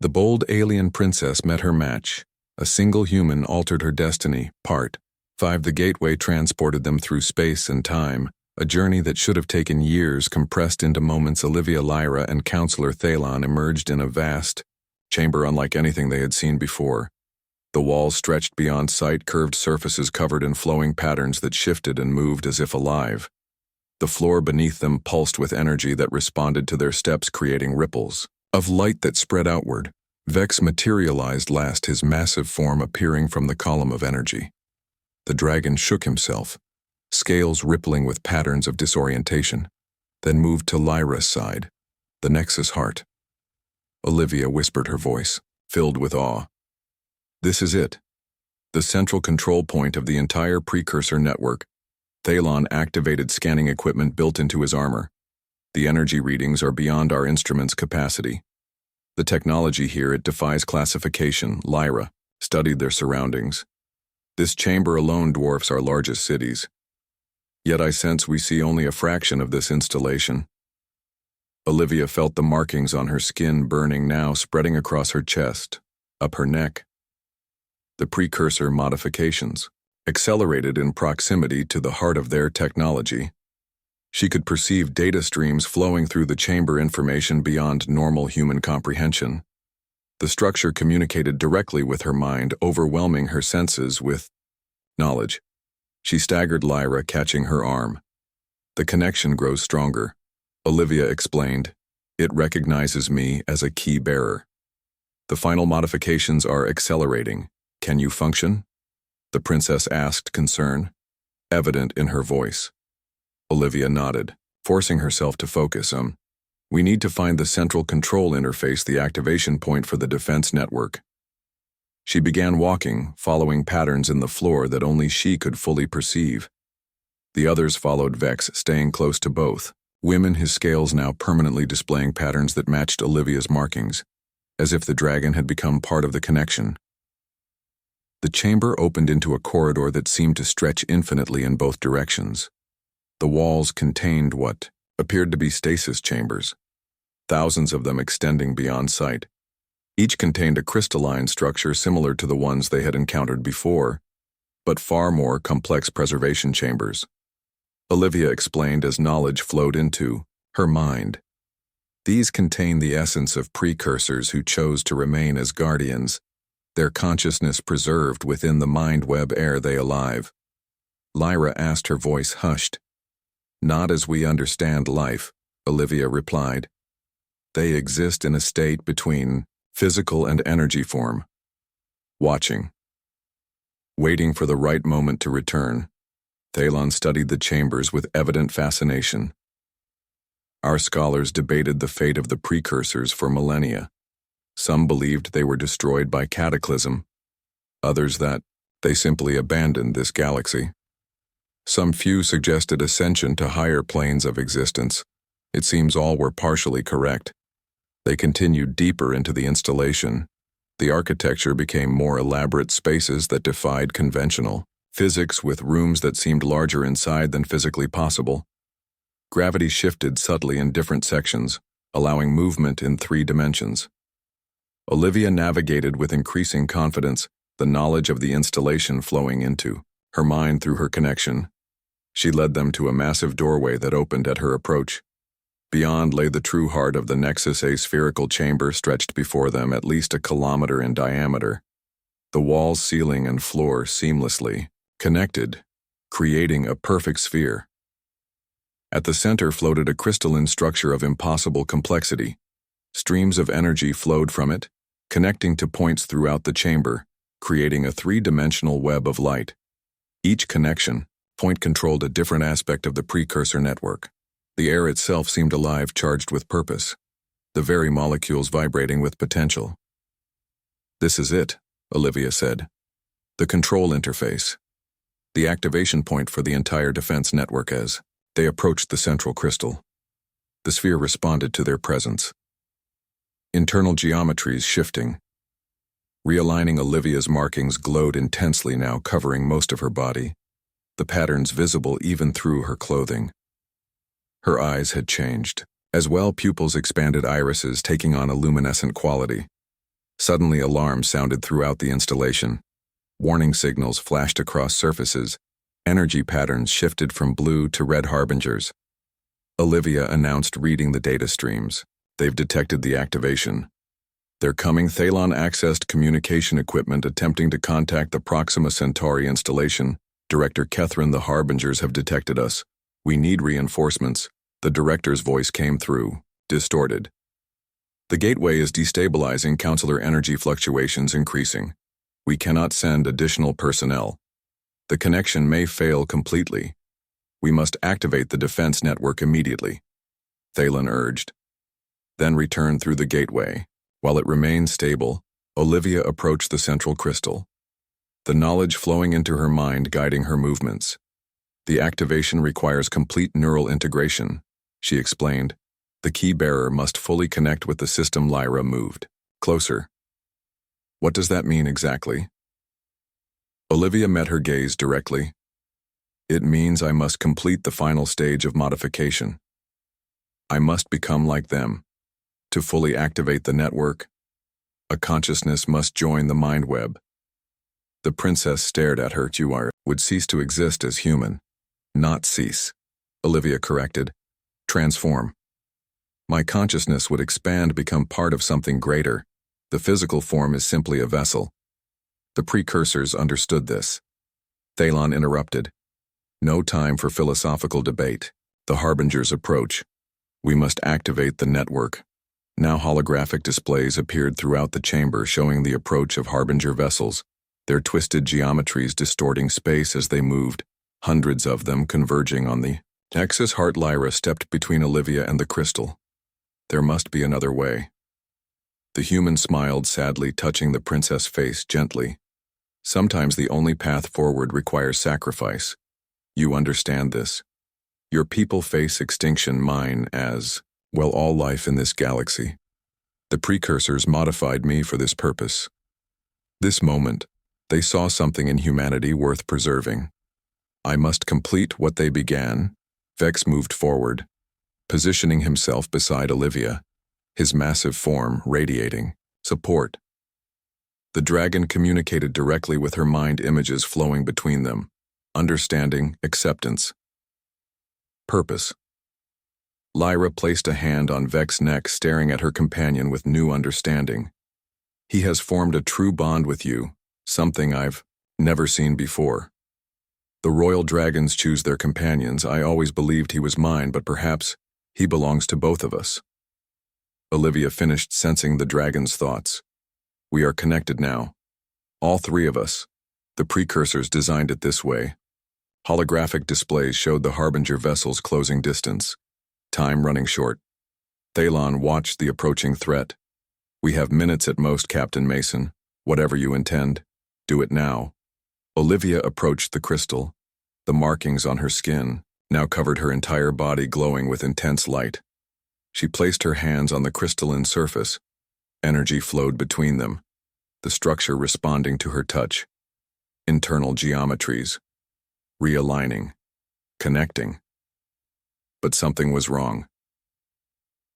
The bold alien princess met her match. A single human altered her destiny. Part 5. The gateway transported them through space and time, a journey that should have taken years compressed into moments. Olivia, Lyra, and Counselor Thalon emerged in a vast chamber unlike anything they had seen before. The walls stretched beyond sight, curved surfaces covered in flowing patterns that shifted and moved as if alive. The floor beneath them pulsed with energy that responded to their steps, creating ripples of light that spread outward. Vex materialized last, his massive form appearing from the column of energy. The dragon shook himself, scales rippling with patterns of disorientation, then moved to Lyra's side, the Nexus heart. Olivia whispered, her voice filled with awe. This is it. The central control point of the entire precursor network. Thalon activated scanning equipment built into his armor. The energy readings are beyond our instrument's capacity. The technology here, it defies classification. Lyra studied their surroundings. This chamber alone dwarfs our largest cities. Yet I sense we see only a fraction of this installation. Olivia felt the markings on her skin burning now, spreading across her chest, up her neck. The precursor modifications, accelerated in proximity to the heart of their technology. She could perceive data streams flowing through the chamber, information beyond normal human comprehension. The structure communicated directly with her mind, overwhelming her senses with knowledge. She staggered, Lyra catching her arm. The connection grows stronger. Olivia explained. It recognizes me as a key bearer. The final modifications are accelerating. Can you function? The princess asked, concern evident in her voice. Olivia nodded, forcing herself to focus. We need to find the central control interface, the activation point for the defense network. She began walking, following patterns in the floor that only she could fully perceive. The others followed Vex, staying close to both women, his scales now permanently displaying patterns that matched Olivia's markings, as if the dragon had become part of the connection. The chamber opened into a corridor that seemed to stretch infinitely in both directions. The walls contained what appeared to be stasis chambers, thousands of them extending beyond sight. Each contained a crystalline structure similar to the ones they had encountered before, but far more complex preservation chambers. Olivia explained as knowledge flowed into her mind. These contain the essence of precursors who chose to remain as guardians, their consciousness preserved within the mind web ere they alive. Lyra asked, her voice hushed. Not as we understand life, Olivia replied. They exist in a state between physical and energy form. Watching. Waiting for the right moment to return. Thalon studied the chambers with evident fascination. Our scholars debated the fate of the precursors for millennia. Some believed they were destroyed by cataclysm, others that they simply abandoned this galaxy. Some few suggested ascension to higher planes of existence. It seems all were partially correct. They continued deeper into the installation. The architecture became more elaborate spaces that defied conventional physics, with rooms that seemed larger inside than physically possible. Gravity shifted subtly in different sections, allowing movement in 3 dimensions. Olivia navigated with increasing confidence, the knowledge of the installation flowing into her mind through her connection. She led them to a massive doorway that opened at her approach. Beyond lay the true heart of the Nexus, a spherical chamber stretched before them, at least a kilometer in diameter. The walls, ceiling, and floor seamlessly connected, creating a perfect sphere. At the center floated a crystalline structure of impossible complexity. Streams of energy flowed from it, connecting to points throughout the chamber, creating a 3-dimensional web of light. Each connection point controlled a different aspect of the precursor network. The air itself seemed alive, charged with purpose, the very molecules vibrating with potential. This is it, Olivia said. The control interface. The activation point for the entire defense network. As they approached the central crystal, the sphere responded to their presence. Internal geometries shifting. Realigning, Olivia's markings glowed intensely now, covering most of her body, the patterns visible even through her clothing. Her eyes had changed. As well, pupils expanded, irises taking on a luminescent quality. Suddenly alarms sounded throughout the installation. Warning signals flashed across surfaces. Energy patterns shifted from blue to red harbingers. Olivia announced, reading the data streams. They've detected the activation. They're coming. Thalon accessed communication equipment attempting to contact the Proxima Centauri installation. Director Catherine, the harbingers have detected us. We need reinforcements. The director's voice came through, distorted. The gateway is destabilizing. Counselor, energy fluctuations increasing. We cannot send additional personnel. The connection may fail completely. We must activate the defense network immediately, Thalon urged. Then return through the gateway. While it remained stable, Olivia approached the central crystal, the knowledge flowing into her mind guiding her movements. The activation requires complete neural integration, she explained. The key bearer must fully connect with the system. Lyra moved closer. What does that mean exactly? Olivia met her gaze directly. It means I must complete the final stage of modification. I must become like them. To fully activate the network, a consciousness must join the mind web. The princess stared at her. You would cease to exist as human. Not cease, Olivia corrected. Transform. My consciousness would expand, become part of something greater. The physical form is simply a vessel. The precursors understood this. Thalon interrupted. No time for philosophical debate. The harbingers approach. We must activate the network. Now holographic displays appeared throughout the chamber showing the approach of harbinger vessels, their twisted geometries distorting space as they moved, hundreds of them converging on the axis. Heart. Lyra stepped between Olivia and the crystal. There must be another way. The human smiled sadly, touching the princess' face gently. Sometimes the only path forward requires sacrifice. You understand this. Your people face extinction, mine as, well, all life in this galaxy. The precursors modified me for this purpose. This moment, they saw something in humanity worth preserving. I must complete what they began. Vex moved forward, positioning himself beside Olivia, his massive form radiating support. The dragon communicated directly with her mind, images flowing between them. Understanding, acceptance. Purpose. Lyra placed a hand on Vex's neck, staring at her companion with new understanding. He has formed a true bond with you, something I've never seen before. The royal dragons choose their companions. I always believed he was mine, but perhaps he belongs to both of us. Olivia finished, sensing the dragon's thoughts. We are connected now. All three of us. The precursors designed it this way. Holographic displays showed the harbinger vessels closing distance. Time running short. Thalon watched the approaching threat. We have minutes at most, Captain Mason. Whatever you intend, do it now. Olivia approached the crystal. The markings on her skin now covered her entire body, glowing with intense light. She placed her hands on the crystalline surface. Energy flowed between them, the structure responding to her touch. Internal geometries. Realigning. Connecting. But something was wrong.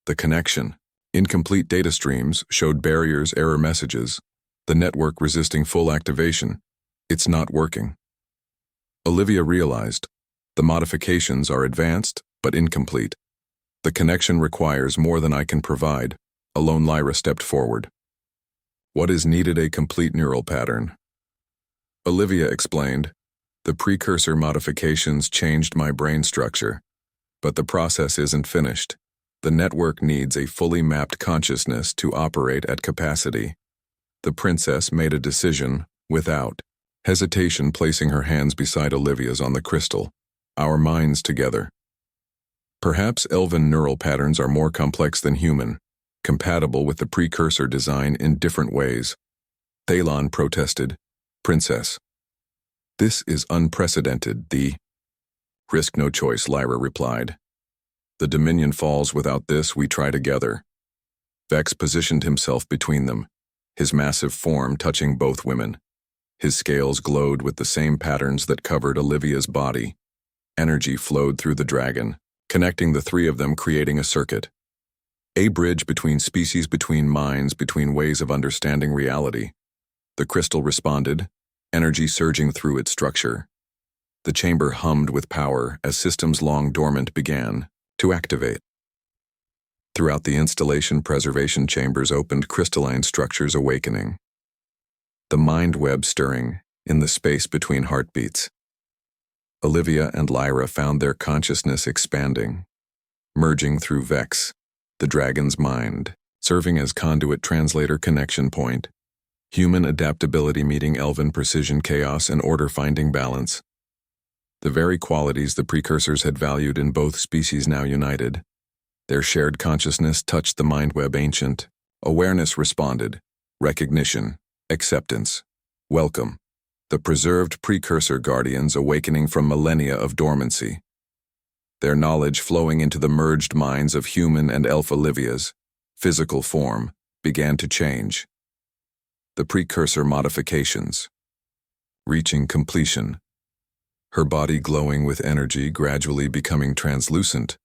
The connection. Incomplete data streams showed barriers, error messages. The network resisting full activation. It's not working. Olivia realized. The modifications are advanced, but incomplete. The connection requires more than I can provide. Alone. Lyra stepped forward. What is needed? A complete neural pattern. Olivia explained. The precursor modifications changed my brain structure. But the process isn't finished. The network needs a fully mapped consciousness to operate at capacity. The princess made a decision, without hesitation, placing her hands beside Olivia's on the crystal. Our minds together. Perhaps elven neural patterns are more complex than human, compatible with the precursor design in different ways. Thalon protested. Princess. This is unprecedented. The risk no choice, Lyra replied. The Dominion falls. Without this, we try together. Vex positioned himself between them, his massive form touching both women. His scales glowed with the same patterns that covered Olivia's body. Energy flowed through the dragon, connecting the three of them, creating a circuit. A bridge between species, between minds, between ways of understanding reality. The crystal responded, energy surging through its structure. The chamber hummed with power as systems long dormant began to activate. Throughout the installation, preservation chambers opened, crystalline structures awakening. The mind web stirring in the space between heartbeats. Olivia and Lyra found their consciousness expanding, merging through Vex, the dragon's mind, serving as conduit, translator, connection point. Human adaptability meeting elven precision, chaos and order finding balance. The very qualities the precursors had valued in both species now united. Their shared consciousness touched the mindweb ancient. Awareness responded. Recognition. Acceptance. Welcome. The preserved precursor guardians awakening from millennia of dormancy. Their knowledge flowing into the merged minds of human and elf Olivia's physical form began to change. The precursor modifications. Reaching completion. Her body glowing with energy, gradually becoming translucent.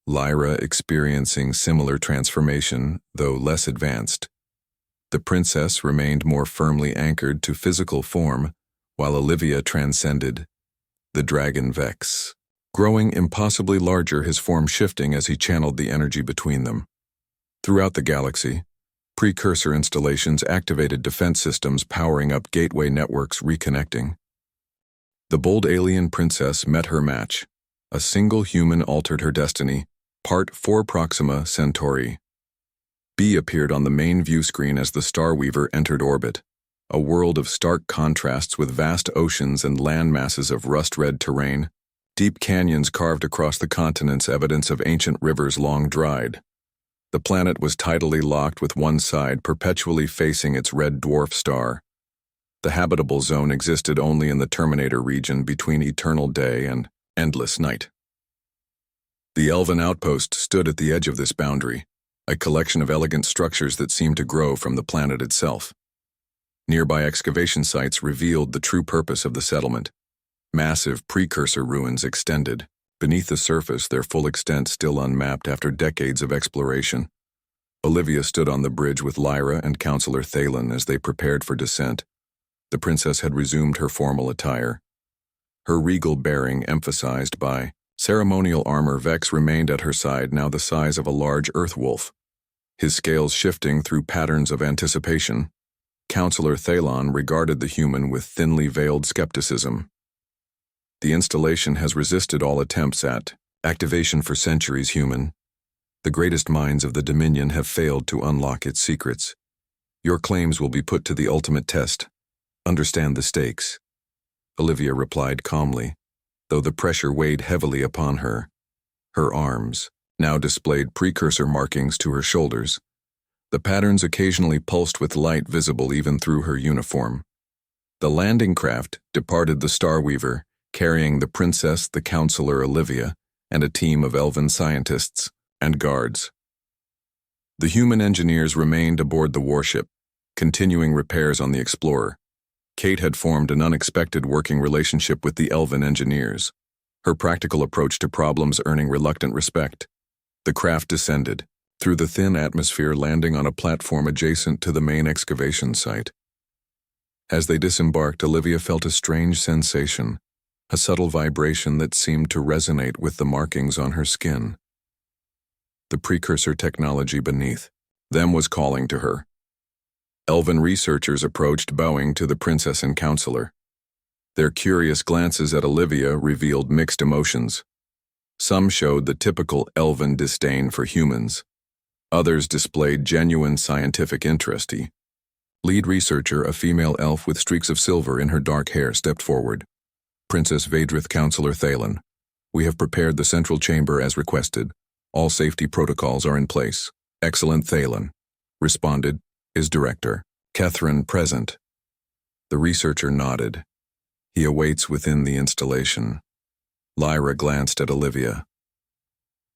Lyra experiencing similar transformation, though less advanced. The princess remained more firmly anchored to physical form, while Olivia transcended the dragon Vex, growing impossibly larger, his form shifting as he channeled the energy between them. Throughout the galaxy, precursor installations activated defense systems, powering up gateway networks, reconnecting. The bold alien princess met her match. A single human altered her destiny. Part 4, Proxima Centauri. B appeared on the main view screen as the Starweaver entered orbit. A world of stark contrasts with vast oceans and land masses of rust-red terrain. Deep canyons carved across the continents, evidence of ancient rivers long dried. The planet was tidally locked, with one side perpetually facing its red dwarf star. The habitable zone existed only in the Terminator region between eternal day and endless night. The elven outpost stood at the edge of this boundary, a collection of elegant structures that seemed to grow from the planet itself. Nearby excavation sites revealed the true purpose of the settlement. Massive precursor ruins extended beneath the surface, their full extent still unmapped after decades of exploration. Olivia stood on the bridge with Lyra and Counselor Thalen as they prepared for descent. The princess had resumed her formal attire. Her regal bearing emphasized by ceremonial armor. Vex remained at her side, now the size of a large earth wolf, his scales shifting through patterns of anticipation. Counselor Thalen regarded the human with thinly veiled skepticism. The installation has resisted all attempts at activation for centuries, human. The greatest minds of the Dominion have failed to unlock its secrets. Your claims will be put to the ultimate test. Understand the stakes. Olivia replied calmly, though the pressure weighed heavily upon her. Her arms now displayed precursor markings to her shoulders. The patterns occasionally pulsed with light, visible even through her uniform. The landing craft departed the Starweaver, carrying the princess, the counselor Olivia, and a team of elven scientists and guards. The human engineers remained aboard the warship, continuing repairs on the Explorer. Kate had formed an unexpected working relationship with the elven engineers, her practical approach to problems earning reluctant respect. The craft descended through the thin atmosphere, landing on a platform adjacent to the main excavation site. As they disembarked, Olivia felt a strange sensation, a subtle vibration that seemed to resonate with the markings on her skin. The precursor technology beneath them was calling to her. Elven researchers approached, bowing to the princess and counselor. Their curious glances at Olivia revealed mixed emotions. Some showed the typical elven disdain for humans. Others displayed genuine scientific interest. Lead researcher, a female elf with streaks of silver in her dark hair, stepped forward. Princess Vadrith, Counselor Thalen, we have prepared the central chamber as requested. All safety protocols are in place. Excellent, Thalen responded, his director, Kethryn, present. The researcher nodded. He awaits within the installation. Lyra glanced at Olivia.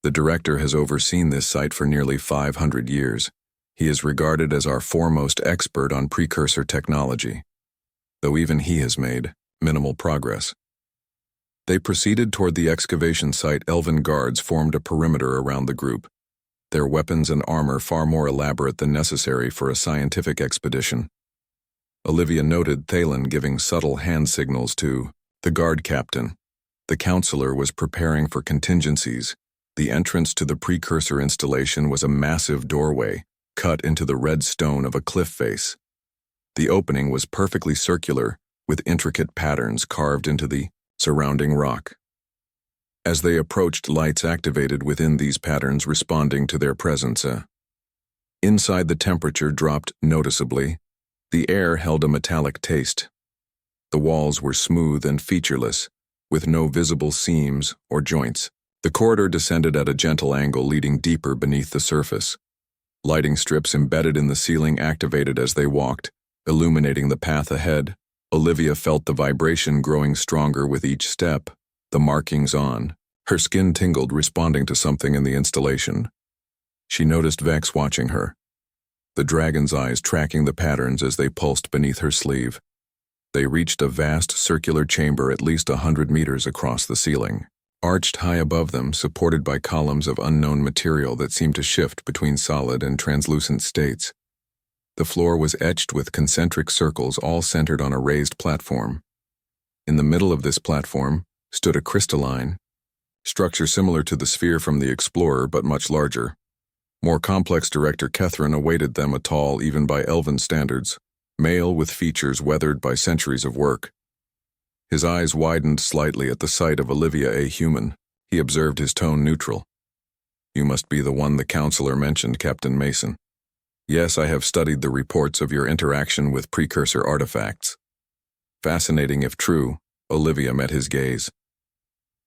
The director has overseen this site for nearly 500 years. He is regarded as our foremost expert on precursor technology, though even he has made minimal progress. They proceeded toward the excavation site. Elven guards formed a perimeter around the group. their weapons and armor far more elaborate than necessary for a scientific expedition. Olivia noted Thalen giving subtle hand signals to the guard captain. The counselor was preparing for contingencies. The entrance to the precursor installation was a massive doorway, cut into the red stone of a cliff face. The opening was perfectly circular, with intricate patterns carved into the surrounding rock. As they approached, lights activated within these patterns responding to their presence. Inside, the temperature dropped noticeably. The air held a metallic taste. The walls were smooth and featureless, with no visible seams or joints. The corridor descended at a gentle angle, leading deeper beneath the surface. Lighting strips embedded in the ceiling activated as they walked, illuminating the path ahead. Olivia felt the vibration growing stronger with each step, the markings on. Her skin tingled, responding to something in the installation. She noticed Vex watching her, the dragon's eyes tracking the patterns as they pulsed beneath her sleeve. They reached a vast circular chamber at least 100 meters across the ceiling. Arched high above them, supported by columns of unknown material that seemed to shift between solid and translucent states. The floor was etched with concentric circles, all centered on a raised platform. In the middle of this platform stood a crystalline structure similar to the sphere from the Explorer, but much larger. More complex, Director Kethrin awaited them, a tall, even by elven standards, male with features weathered by centuries of work. His eyes widened slightly at the sight of Olivia, a human. He observed, his tone neutral. "You must be the one the counselor mentioned, Captain Mason." "Yes, I have studied the reports of your interaction with precursor artifacts." "Fascinating if true." Olivia met his gaze.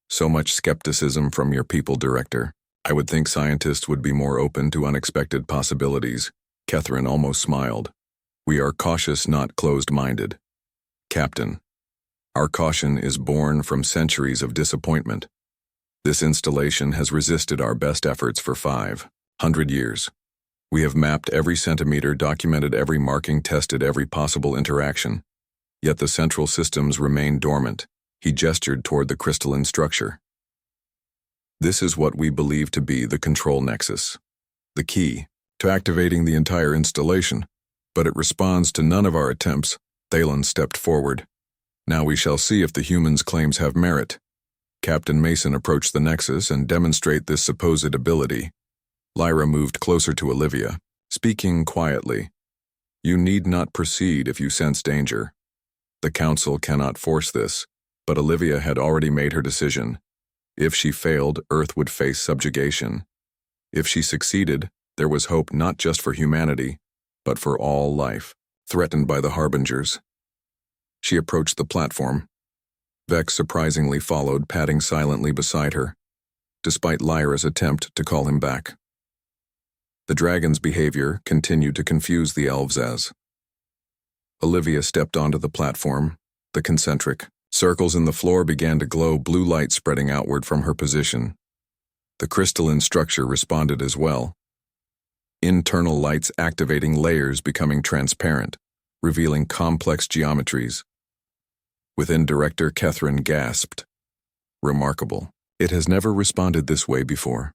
"So much skepticism from your people, Director. I would think scientists would be more open to unexpected possibilities." Kethrin almost smiled. "We are cautious, not closed-minded." "Captain, our caution is born from centuries of disappointment. This installation has resisted our best efforts for 500 years. We have mapped every centimeter, documented every marking, tested every possible interaction. Yet the central systems remain dormant." He gestured toward the crystalline structure. "This is what we believe to be the control nexus, the key to activating the entire installation, but it responds to none of our attempts." Thalen stepped forward. "Now we shall see if the humans' claims have merit." Captain Mason approached the nexus and demonstrate this supposed ability. Lyra moved closer to Olivia, speaking quietly. "You need not proceed if you sense danger. The Council cannot force this." But Olivia had already made her decision. If she failed, Earth would face subjugation. If she succeeded, there was hope not just for humanity, but for all life, threatened by the Harbingers. She approached the platform. Vex surprisingly followed, padding silently beside her, despite Lyra's attempt to call him back. The dragon's behavior continued to confuse the elves as Olivia stepped onto the platform. The concentric circles in the floor began to glow, blue light spreading outward from her position. The crystalline structure responded as well. Internal lights activating, layers becoming transparent, revealing complex geometries. Within, Director Kethrin gasped. "Remarkable. It has never responded this way before."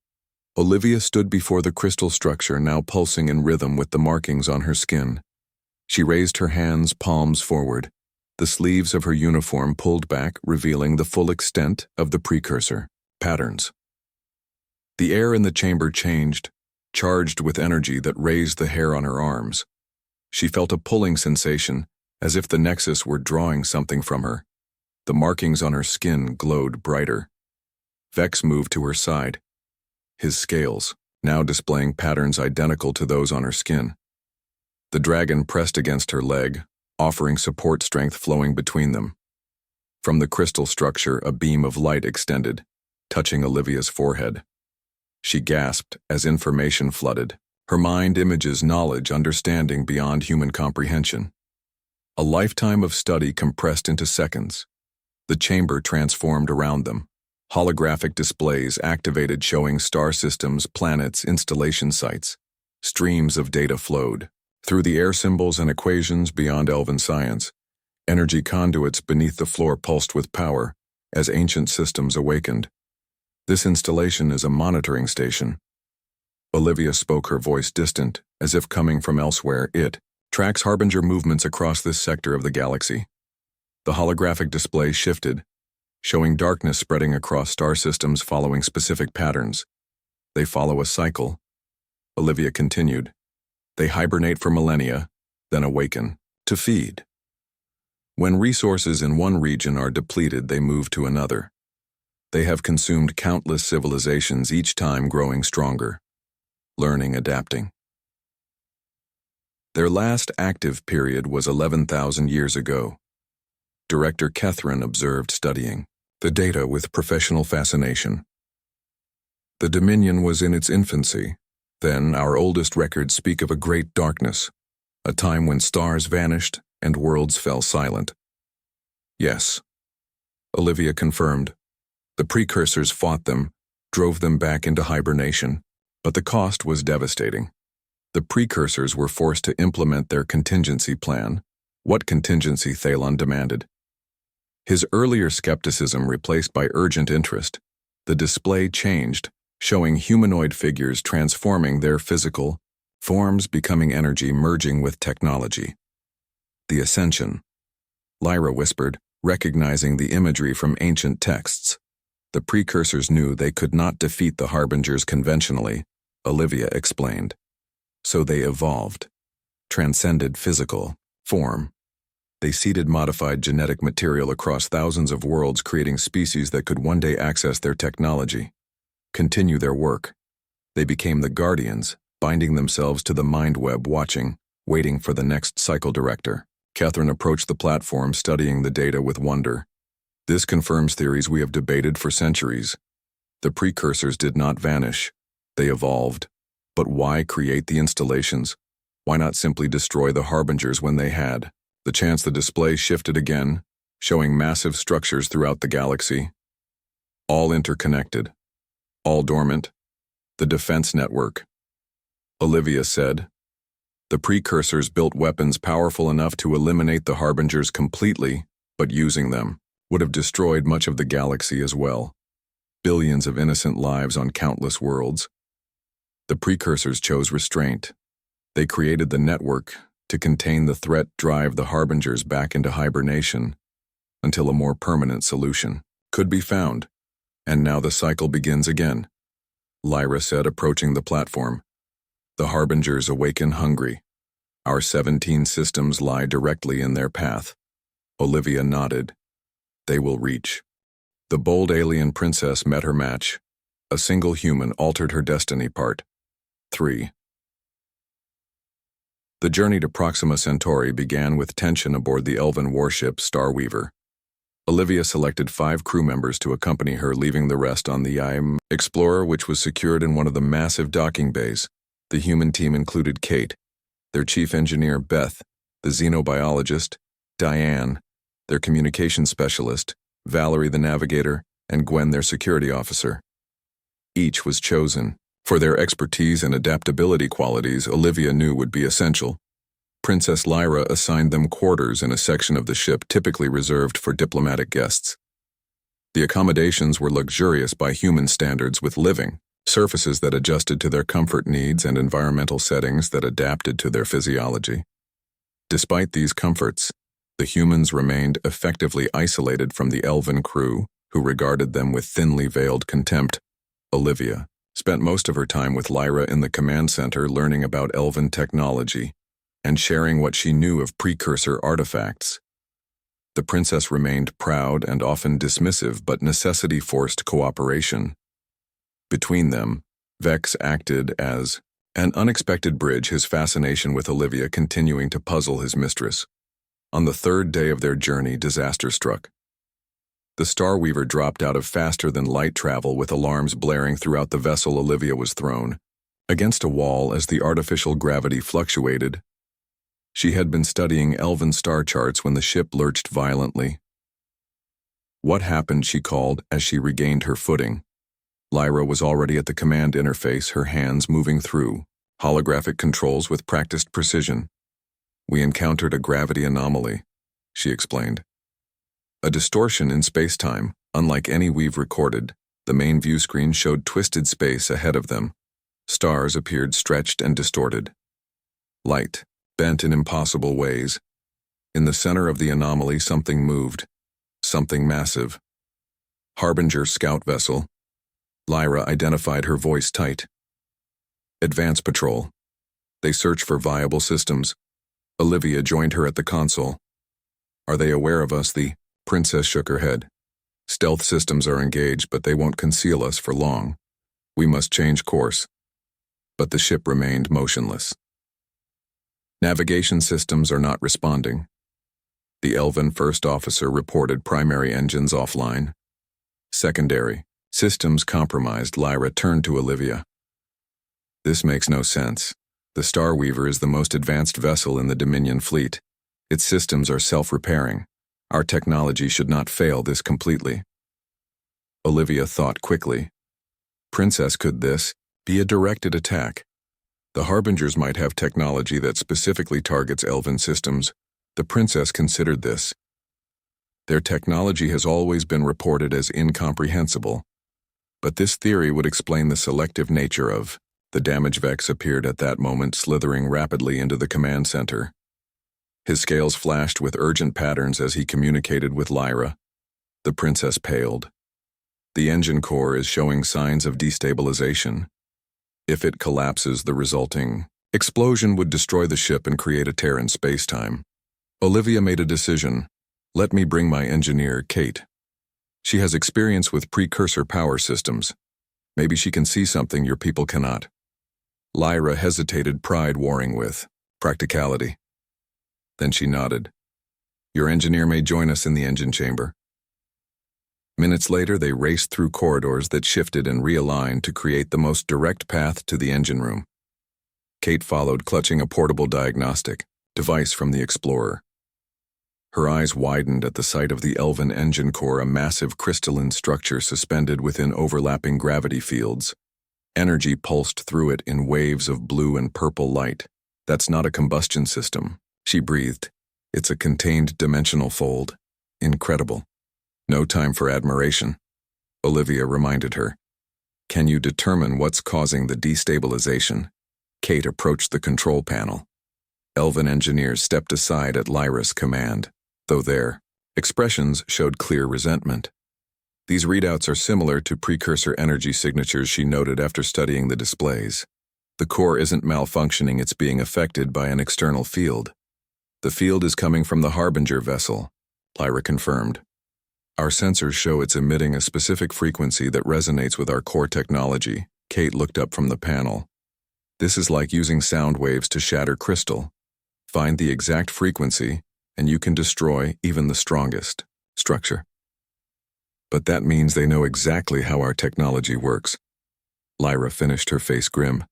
Olivia stood before the crystal structure, now pulsing in rhythm with the markings on her skin. She raised her hands, palms forward. The sleeves of her uniform pulled back, revealing the full extent of the precursor patterns. The air in the chamber changed, charged with energy that raised the hair on her arms. She felt a pulling sensation, as if the nexus were drawing something from her. The markings on her skin glowed brighter. Vex moved to her side, his scales now displaying patterns identical to those on her skin. The dragon pressed against her leg, offering support, strength flowing between them. From the crystal structure, a beam of light extended, touching Olivia's forehead. She gasped as information flooded. Her mind images, knowledge, understanding beyond human comprehension. A lifetime of study compressed into seconds. The chamber transformed around them. Holographic displays activated, showing star systems, planets, installation sites. Streams of data flowed. Through the air symbols and equations beyond elven science, energy conduits beneath the floor pulsed with power as ancient systems awakened. This installation is a monitoring station. Olivia spoke, her voice distant, as if coming from elsewhere. It tracks harbinger movements across this sector of the galaxy. The holographic display shifted, showing darkness spreading across star systems following specific patterns. They follow a cycle. Olivia continued. They hibernate for millennia, then awaken to feed. When resources in one region are depleted, they move to another. They have consumed countless civilizations, each time growing stronger, learning, adapting. Their last active period was 11,000 years ago. Director Catherine observed, studying the data with professional fascination. The Dominion was in its infancy. Then our oldest records speak of a great darkness, a time when stars vanished and worlds fell silent. Yes, Olivia confirmed. The precursors fought them, drove them back into hibernation, but the cost was devastating. The precursors were forced to implement their contingency plan. What contingency? Thalon demanded. His earlier skepticism replaced by urgent interest. The display changed, showing humanoid figures transforming their physical forms, becoming energy, merging with technology. The Ascension, Lyra whispered, recognizing the imagery from ancient texts. The precursors knew they could not defeat the harbingers conventionally, Olivia explained. So they evolved, transcended physical form. They seeded modified genetic material across thousands of worlds, creating species that could one day access their technology, continue their work. They became the guardians, binding themselves to the mind web, watching, waiting for the next cycle director. Catherine approached the platform, studying the data with wonder. This confirms theories we have debated for centuries. The precursors did not vanish. They evolved. But why create the installations? Why not simply destroy the harbingers when they had the chance? The display shifted again, showing massive structures throughout the galaxy. All interconnected. All dormant. The defense network. Olivia said. The precursors built weapons powerful enough to eliminate the harbingers completely, but using them would have destroyed much of the galaxy as well. Billions of innocent lives on countless worlds. The precursors chose restraint. They created the network to contain the threat, drive the harbingers back into hibernation until a more permanent solution could be found. And now the cycle begins again, Lyra said, approaching the platform. The harbingers awaken hungry. Our 17 systems lie directly in their path. Olivia nodded. They will reach. The bold alien princess met her match. A single human altered her destiny. Part 3. The journey to Proxima Centauri began with tension aboard the elven warship Starweaver. Olivia selected 5 crew members to accompany her, leaving the rest on the Explorer, which was secured in one of the massive docking bays. The human team included Kate, their chief engineer Beth, the xenobiologist Diane, their communications specialist Valerie, the navigator, and Gwen, their security officer. Each was chosen for their expertise and adaptability qualities Olivia knew would be essential. Princess Lyra assigned them quarters in a section of the ship typically reserved for diplomatic guests. The accommodations were luxurious by human standards, with living surfaces that adjusted to their comfort needs and environmental settings that adapted to their physiology. Despite these comforts, the humans remained effectively isolated from the elven crew, who regarded them with thinly veiled contempt. Olivia spent most of her time with Lyra in the command center, learning about elven technology and sharing what she knew of precursor artifacts. The princess remained proud and often dismissive, but necessity forced cooperation. Between them, Vex acted as an unexpected bridge, his fascination with Olivia continuing to puzzle his mistress. On the 3rd day of their journey, disaster struck. The Starweaver dropped out of faster-than-light travel, with alarms blaring throughout the vessel. Olivia was thrown against a wall as the artificial gravity fluctuated. She had been studying elven star charts when the ship lurched violently. "What happened?" she called as she regained her footing. Lyra was already at the command interface, her hands moving through holographic controls with practiced precision. "We encountered a gravity anomaly," she explained. "A distortion in space-time, unlike any we've recorded." The main view screen showed twisted space ahead of them, Stars appeared stretched and distorted. Light, bent in impossible ways. In the center of the anomaly, something moved. Something massive. Harbinger scout vessel. Lyra identified her voice tight. Advance patrol. They search for viable systems. Olivia joined her at the console. Are they aware of us? The princess shook her head. Stealth systems are engaged, but they won't conceal us for long. We must change course. But the ship remained motionless. Navigation systems are not responding. The Elven first officer reported primary engines offline. Secondary systems compromised. Lyra turned to Olivia. This makes no sense. The Starweaver is the most advanced vessel in the Dominion fleet. Its systems are self-repairing. Our technology should not fail this completely. Olivia thought quickly. Princess, could this be a directed attack? The Harbingers might have technology that specifically targets Elven systems. The princess considered this. Their technology has always been reported as incomprehensible. But this theory would explain the selective nature of. The damage Vex appeared at that moment, slithering rapidly into the command center. His scales flashed with urgent patterns as he communicated with Lyra. The princess paled. The engine core is showing signs of destabilization. If it collapses, the resulting explosion would destroy the ship and create a tear in spacetime. Olivia made a decision. Let me bring my engineer, Kate. She has experience with precursor power systems. Maybe she can see something your people cannot. Lyra hesitated, pride warring with practicality. Then she nodded. Your engineer may join us in the engine chamber. Minutes later, they raced through corridors that shifted and realigned to create the most direct path to the engine room. Kate followed, clutching a portable diagnostic device from the Explorer. Her eyes widened at the sight of the Elven engine core, a massive crystalline structure suspended within overlapping gravity fields. Energy pulsed through it in waves of blue and purple light. That's not a combustion system, she breathed. It's a contained dimensional fold. Incredible. No time for admiration, Olivia reminded her. Can you determine what's causing the destabilization? Kate approached the control panel. Elven engineers stepped aside at Lyra's command, though their expressions showed clear resentment. These readouts are similar to precursor energy signatures, she noted after studying the displays. The core isn't malfunctioning, it's being affected by an external field. The field is coming from the Harbinger vessel, Lyra confirmed. Our sensors show it's emitting a specific frequency that resonates with our core technology. Kate looked up from the panel. This is like using sound waves to shatter crystal. Find the exact frequency, and you can destroy even the strongest structure. But that means they know exactly how our technology works. Lyra finished, her face grim.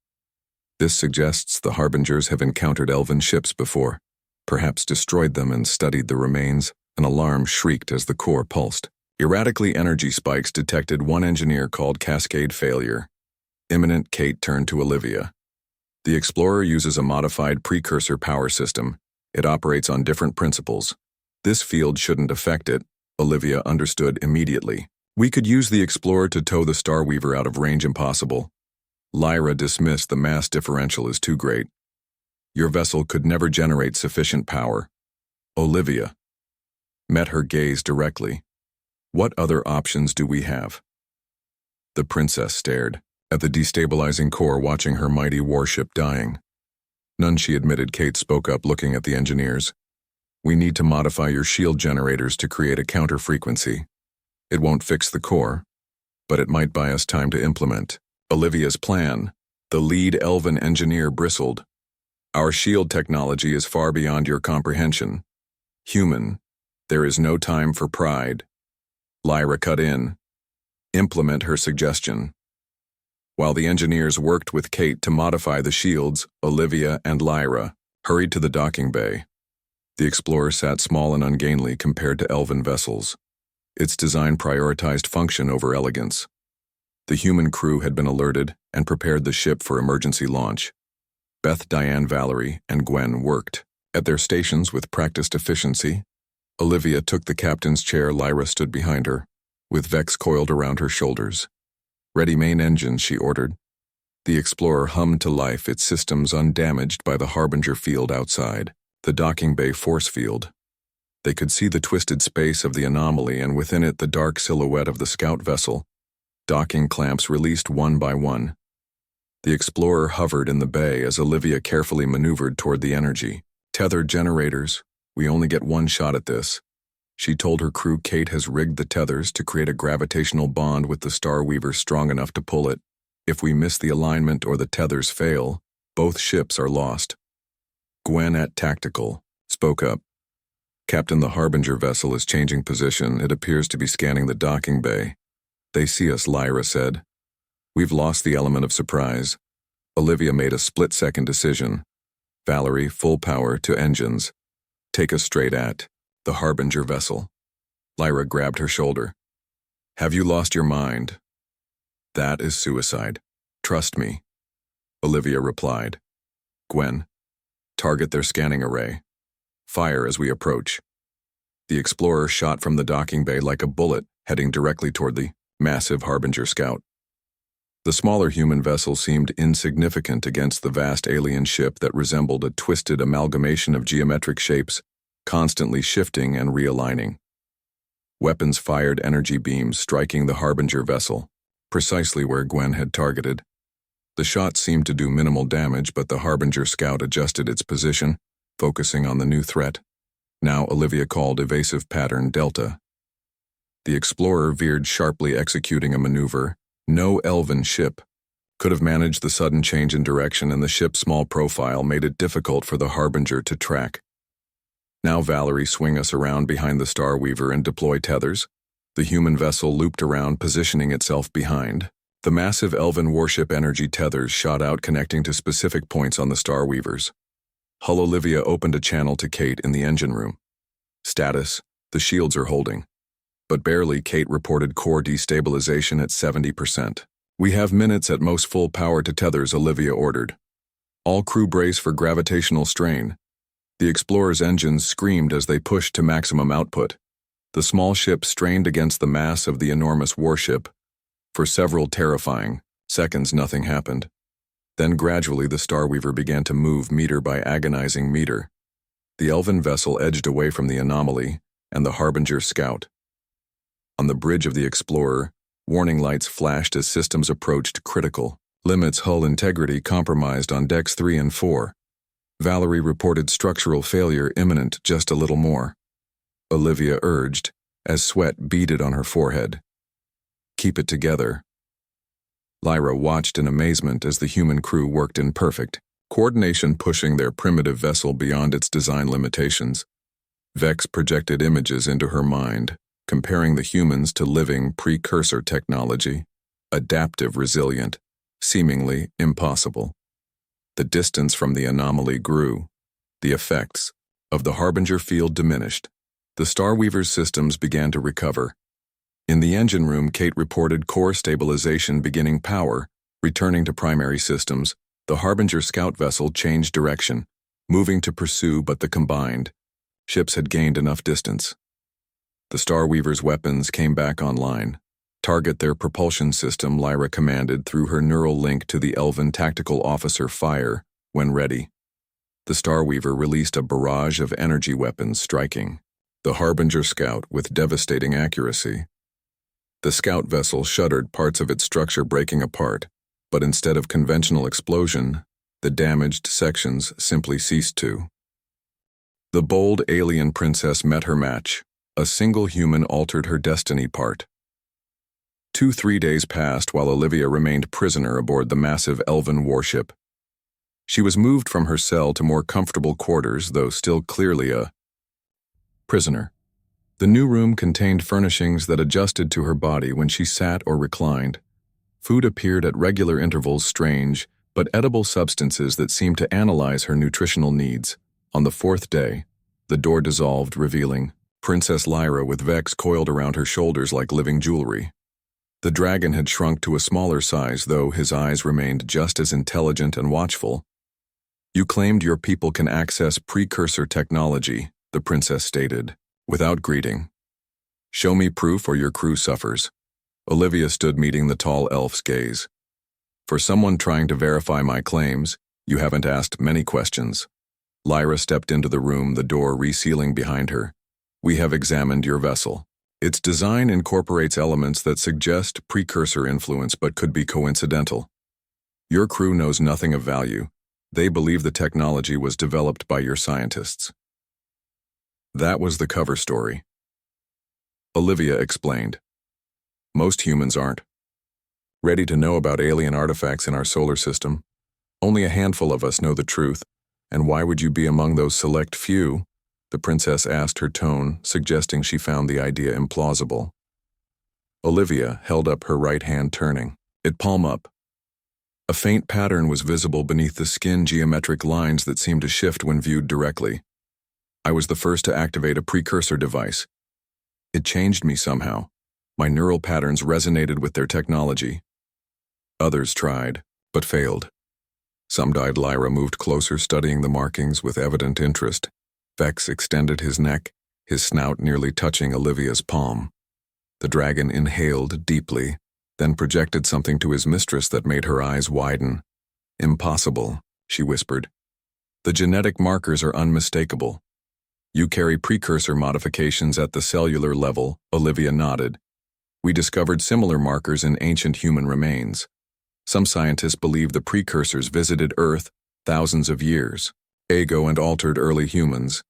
This suggests the Harbingers have encountered Elven ships before, perhaps destroyed them and studied the remains. An alarm shrieked as the core pulsed. Erratically, energy spikes detected. One engineer called cascade failure. Imminent. Kate turned to Olivia. The Explorer uses a modified precursor power system. It operates on different principles. This field shouldn't affect it, Olivia understood immediately. We could use the Explorer to tow the Starweaver out of range. Impossible. Lyra dismissed. The mass differential is too great. Your vessel could never generate sufficient power. Olivia met her gaze directly. What other options do we have? The princess stared at the destabilizing core, watching her mighty warship dying. None, she admitted. Kate spoke up, looking at the engineers. We need to modify your shield generators to create a counter-frequency. It won't fix the core, but it might buy us time to implement Olivia's plan. The lead Elven engineer bristled. Our shield technology is far beyond your comprehension. Human, there is no time for pride. Lyra cut in. Implement her suggestion. While the engineers worked with Kate to modify the shields, Olivia and Lyra hurried to the docking bay. The Explorer sat small and ungainly compared to Elven vessels. Its design prioritized function over elegance. The human crew had been alerted and prepared the ship for emergency launch. Beth, Diane, Valerie, and Gwen worked at their stations with practiced efficiency. Olivia took the captain's chair. Lyra stood behind her, with Vex coiled around her shoulders. Ready main engines, she ordered. The Explorer hummed to life, its systems undamaged by the Harbinger field outside, the docking bay force field. They could see the twisted space of the anomaly and within it the dark silhouette of the scout vessel. Docking clamps released one by one. The Explorer hovered in the bay as Olivia carefully maneuvered toward the energy. Tethered generators. We only get one shot at this. She told her crew Kate has rigged the tethers to create a gravitational bond with the Starweaver strong enough to pull it. If we miss the alignment or the tethers fail, both ships are lost. Gwen at Tactical spoke up. Captain, the Harbinger vessel is changing position. It appears to be scanning the docking bay. They see us, Lyra said. We've lost the element of surprise. Olivia made a split-second decision. Valerie, full power to engines. Take us straight at the Harbinger vessel. Lyra grabbed her shoulder. Have you lost your mind? That is suicide. Trust me. Olivia replied. Gwen, target their scanning array. Fire as we approach. The Explorer shot from the docking bay like a bullet, heading directly toward the massive Harbinger scout. The smaller human vessel seemed insignificant against the vast alien ship that resembled a twisted amalgamation of geometric shapes, constantly shifting and realigning. Weapons fired energy beams striking the Harbinger vessel, precisely where Gwen had targeted. The shot seemed to do minimal damage, but the Harbinger scout adjusted its position, focusing on the new threat. Now Olivia called evasive pattern Delta. The Explorer veered sharply, executing a maneuver. No elven ship could have managed the sudden change in direction, and the ship's small profile made it difficult for the Harbinger to track. Now Valerie, swing us around behind the Starweaver and deploy tethers. The human vessel looped around, positioning itself behind. The massive elven warship energy tethers shot out, connecting to specific points on the Starweavers. Hull. Olivia opened a channel to Kate in the engine room. Status: the shields are holding. But barely. Kate reported core destabilization at 70%. We have minutes at most full power to tethers, Olivia ordered. All crew brace for gravitational strain. The Explorer's engines screamed as they pushed to maximum output. The small ship strained against the mass of the enormous warship. For several terrifying seconds, nothing happened. Then gradually the Starweaver began to move, meter by agonizing meter. The elven vessel edged away from the anomaly and the Harbinger scout. On the bridge of the Explorer, warning lights flashed as systems approached critical limits. Hull integrity compromised on decks 3 and 4. Valerie reported structural failure imminent, just a little more. Olivia urged, as sweat beaded on her forehead. Keep it together. Lyra watched in amazement as the human crew worked in perfect coordination, pushing their primitive vessel beyond its design limitations. Vex projected images into her mind, comparing the humans to living precursor technology, adaptive, resilient, seemingly impossible. The distance from the anomaly grew. The effects of the Harbinger field diminished. The Starweaver's systems began to recover. In the engine room, Kate reported core stabilization beginning, power returning to primary systems. The Harbinger scout vessel changed direction, moving to pursue, but the combined ships had gained enough distance. The Starweaver's weapons came back online. Target their propulsion system, Lyra commanded through her neural link to the elven tactical officer. Fire when ready. The Starweaver released a barrage of energy weapons, striking the Harbinger scout with devastating accuracy. The scout vessel shuddered, parts of its structure breaking apart, but instead of conventional explosion, the damaged sections simply ceased to. The bold alien princess met her match. A single human altered her destiny. Part 2. 3 days passed while Olivia remained prisoner aboard the massive elven warship. She was moved from her cell to more comfortable quarters, though still clearly a prisoner. The new room contained furnishings that adjusted to her body when she sat or reclined. Food appeared at regular intervals, strange but edible substances that seemed to analyze her nutritional needs. On the 4th day, the door dissolved, revealing Princess Lyra with Vex coiled around her shoulders like living jewelry. The dragon had shrunk to a smaller size, though his eyes remained just as intelligent and watchful. You claimed your people can access precursor technology, the princess stated, without greeting. Show me proof or your crew suffers. Olivia stood, meeting the tall elf's gaze. For someone trying to verify my claims, you haven't asked many questions. Lyra stepped into the room, the door resealing behind her. We have examined your vessel. Its design incorporates elements that suggest precursor influence but could be coincidental. Your crew knows nothing of value. They believe the technology was developed by your scientists. That was the cover story. Olivia explained. Most humans aren't ready to know about alien artifacts in our solar system. Only a handful of us know the truth, and why would you be among those select few? The princess asked, her tone suggesting she found the idea implausible. Olivia held up her right hand, turning it palm up. A faint pattern was visible beneath the skin, geometric lines that seemed to shift when viewed directly. I was the first to activate a precursor device. It changed me somehow. My neural patterns resonated with their technology. Others tried, but failed. Some died. Lyra moved closer, studying the markings with evident interest. Vex extended his neck, his snout nearly touching Olivia's palm. The dragon inhaled deeply, then projected something to his mistress that made her eyes widen. Impossible, she whispered. The genetic markers are unmistakable. You carry precursor modifications at the cellular level, Olivia nodded. We discovered similar markers in ancient human remains. Some scientists believe the precursors visited Earth thousands of years ago and altered early humans.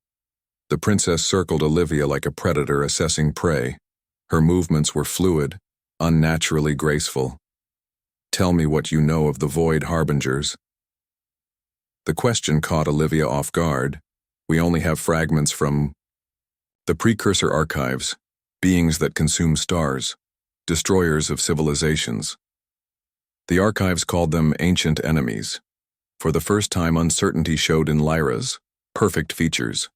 The princess circled Olivia like a predator assessing prey. Her movements were fluid, unnaturally graceful. Tell me what you know of the Void Harbingers. The question caught Olivia off guard. We only have fragments from the precursor archives, beings that consume stars, destroyers of civilizations. The archives called them ancient enemies. For the first time, uncertainty showed in Lyra's perfect features.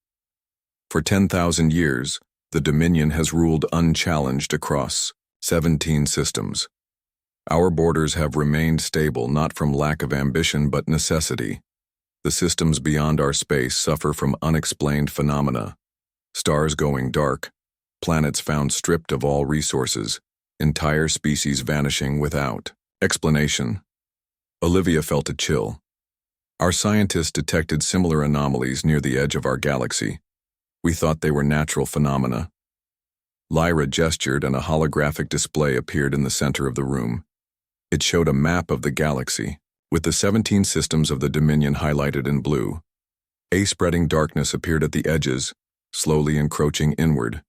For 10,000 years, the Dominion has ruled unchallenged across 17 systems. Our borders have remained stable not from lack of ambition but necessity. The systems beyond our space suffer from unexplained phenomena. Stars going dark, planets found stripped of all resources, entire species vanishing without explanation. Olivia felt a chill. Our scientists detected similar anomalies near the edge of our galaxy. We thought they were natural phenomena. Lyra gestured and a holographic display appeared in the center of the room. It showed a map of the galaxy, with the 17 systems of the Dominion highlighted in blue. A spreading darkness appeared at the edges, slowly encroaching inward.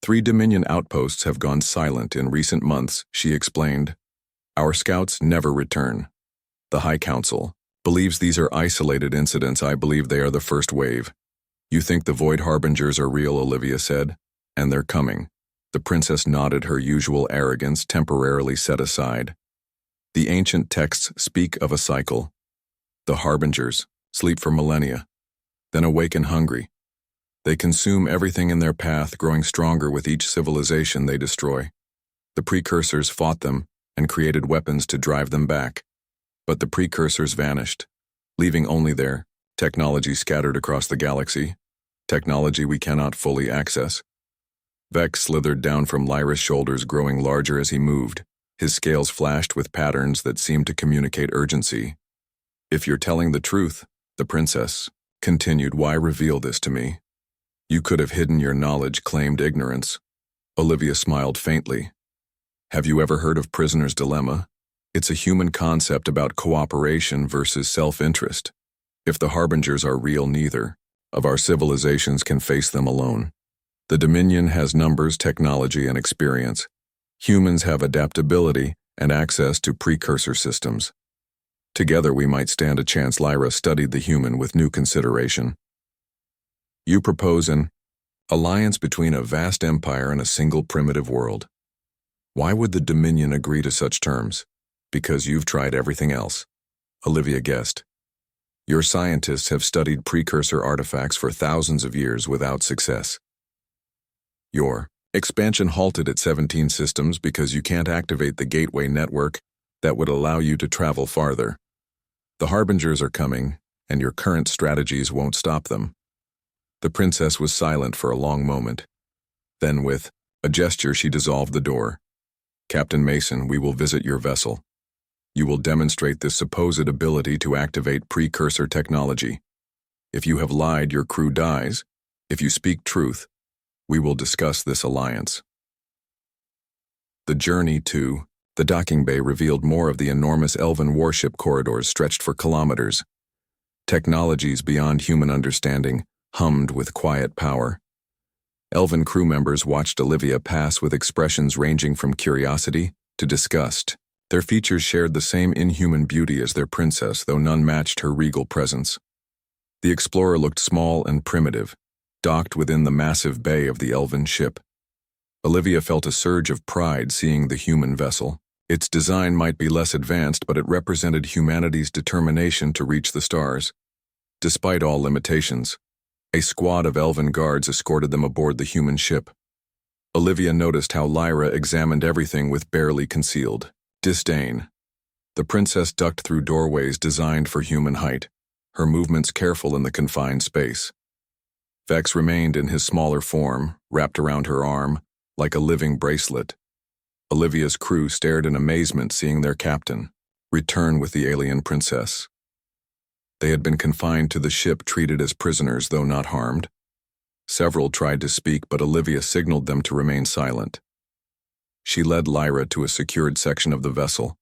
3 Dominion outposts have gone silent in recent months, she explained. Our scouts never return. The High Council believes these are isolated incidents. I believe they are the first wave. You think the Void Harbingers are real, Olivia said, and they're coming. The princess nodded, her usual arrogance temporarily set aside. The ancient texts speak of a cycle. The Harbingers sleep for millennia, then awaken hungry. They consume everything in their path, growing stronger with each civilization they destroy. The precursors fought them and created weapons to drive them back. But the precursors vanished, leaving only their technology scattered across the galaxy, technology we cannot fully access. Vex slithered down from Lyra's shoulders, growing larger as he moved. His scales flashed with patterns that seemed to communicate urgency. If you're telling the truth, the princess continued, why reveal this to me? You could have hidden your knowledge, claimed ignorance. Olivia smiled faintly. Have you ever heard of prisoner's dilemma? It's a human concept about cooperation versus self-interest. If the Harbingers are real, neither of our civilizations can face them alone. The Dominion has numbers, technology, and experience. Humans have adaptability and access to precursor systems. Together we might stand a chance. Lyra studied the human with new consideration. You propose an alliance between a vast empire and a single primitive world. Why would the Dominion agree to such terms? Because you've tried everything else, Olivia guessed. Your scientists have studied precursor artifacts for thousands of years without success. Your expansion halted at 17 systems because you can't activate the gateway network that would allow you to travel farther. The Harbingers are coming, and your current strategies won't stop them. The princess was silent for a long moment. Then, with a gesture, she dissolved the door. Captain Mason, we will visit your vessel. You will demonstrate this supposed ability to activate precursor technology. If you have lied, your crew dies. If you speak truth, we will discuss this alliance. The journey to the docking bay revealed more of the enormous elven warship corridors stretched for kilometers. Technologies beyond human understanding hummed with quiet power. Elven crew members watched Olivia pass with expressions ranging from curiosity to disgust. Their features shared the same inhuman beauty as their princess, though none matched her regal presence. The explorer looked small and primitive, docked within the massive bay of the elven ship. Olivia felt a surge of pride seeing the human vessel. Its design might be less advanced, but it represented humanity's determination to reach the stars. Despite all limitations, a squad of elven guards escorted them aboard the human ship. Olivia noticed how Lyra examined everything with barely concealed disdain. The princess ducked through doorways designed for human height, her movements careful in the confined space. Vex remained in his smaller form, wrapped around her arm, like a living bracelet. Olivia's crew stared in amazement seeing their captain return with the alien princess. They had been confined to the ship, treated as prisoners, though not harmed. Several tried to speak, but Olivia signaled them to remain silent. She led Lyra to a secured section of the vessel,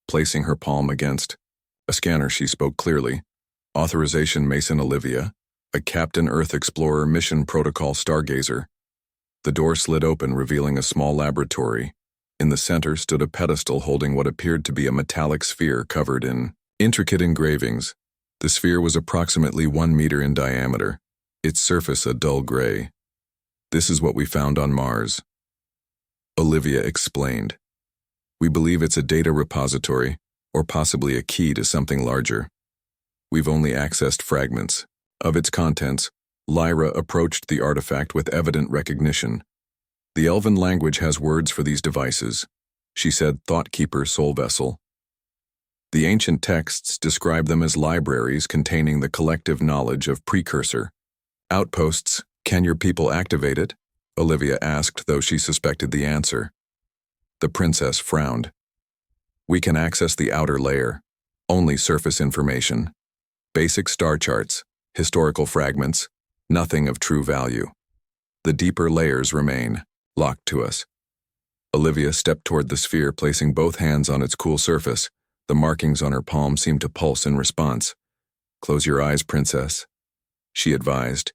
placing her palm against a scanner. She spoke clearly. Authorization Mason Olivia, a Captain Earth Explorer Mission Protocol Stargazer. The door slid open, revealing a small laboratory. In the center stood a pedestal holding what appeared to be a metallic sphere covered in intricate engravings. The sphere was approximately 1 meter in diameter, its surface a dull gray. "This is what we found on Mars," Olivia explained. "We believe it's a data repository, or possibly a key to something larger. We've only accessed fragments of its contents." Lyra approached the artifact with evident recognition. "The Elven language has words for these devices," she said. "Thoughtkeeper, soul vessel." The ancient texts describe them as libraries containing the collective knowledge of precursor. "Outposts, can your people activate it?" Olivia asked, though she suspected the answer. The princess frowned. "We can access the outer layer, only surface information. Basic star charts, historical fragments, nothing of true value. The deeper layers remain locked to us." Olivia stepped toward the sphere, placing both hands on its cool surface. The markings on her palm seemed to pulse in response. "Close your eyes, princess," she advised.